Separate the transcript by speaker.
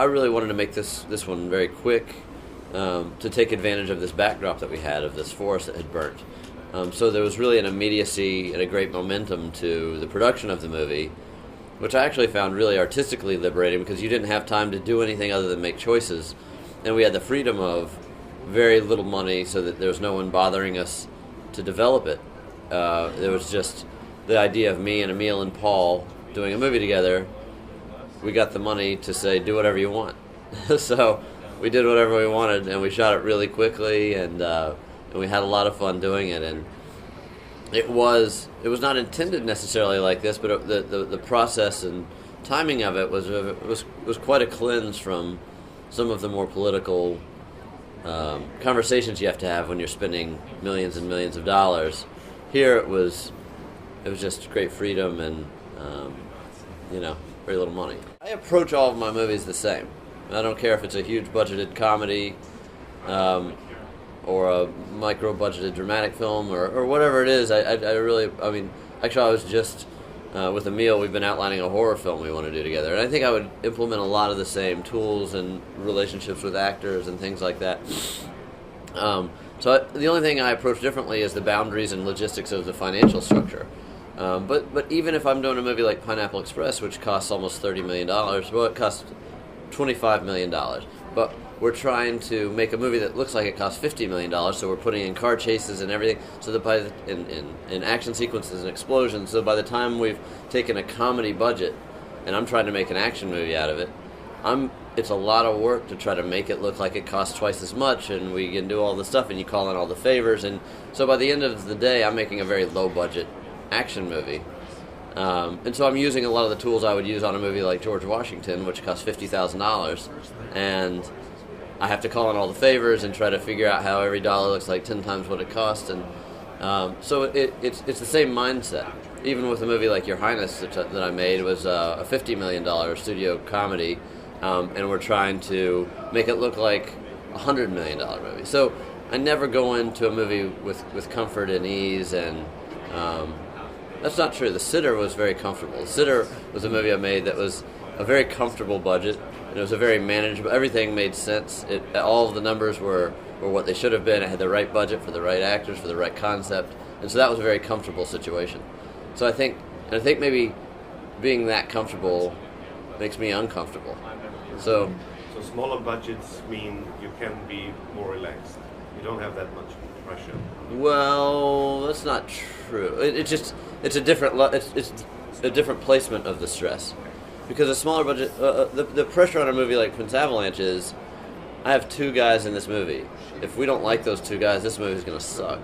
Speaker 1: I really wanted to make this one very quick to take advantage of this backdrop that we had of this forest that had burnt. So there was really an immediacy and a great momentum to the production of the movie, which I actually found really artistically liberating because you didn't have time to do anything other than make choices. And we had the freedom of very little money so that there was no one bothering us to develop it. There was just the idea of me and Emil and Paul doing a movie together. We got the money to say, do whatever you want. So we did whatever we wanted, and we shot it really quickly, and we had a lot of fun doing it. And it was not intended necessarily like this, but the process and timing of it was quite a cleanse from some of the more political conversations you have to have when you're spending millions and millions of dollars. Here it was just great freedom and very little money. I approach all of my movies the same. I don't care if it's a huge budgeted comedy or a micro budgeted dramatic film or whatever it is. Actually I was just with Emil, we've been outlining a horror film we want to do together, and I think I would implement a lot of the same tools and relationships with actors and things like that. So the only thing I approach differently is the boundaries and logistics of the financial structure. But even if I'm doing a movie like Pineapple Express, which costs almost $30 million, well, it costs $25 million. But we're trying to make a movie that looks like it costs $50 million, so we're putting in car chases and everything, so that in action sequences and explosions, so by the time we've taken a comedy budget, and I'm trying to make an action movie out of it, it's a lot of work to try to make it look like it costs twice as much, and we can do all the stuff, and you call in all the favors, and so by the end of the day, I'm making a very low-budget action movie. And so I'm using a lot of the tools I would use on a movie like George Washington, which costs $50,000, and I have to call in all the favors and try to figure out how every dollar looks like 10 times what it costs, and so it's the same mindset. Even with a movie like Your Highness that I made, it was a $50 million studio comedy, and we're trying to make it look like a $100 million movie. So I never go into a movie with comfort and ease, and that's not true. The Sitter was very comfortable. The Sitter was a movie I made that was a very comfortable budget, and it was a very manageable. Everything made sense. All of the numbers were what they should have been. It had the right budget for the right actors, for the right concept, and so that was a very comfortable situation. So I think maybe being that comfortable makes me uncomfortable. So
Speaker 2: smaller budgets mean you can be more relaxed. You don't have that much pressure.
Speaker 1: Well, that's not true. It's a different placement of the stress. Because a smaller budget, the pressure on a movie like Prince Avalanche is, I have two guys in this movie. If we don't like those two guys, this movie's going to suck.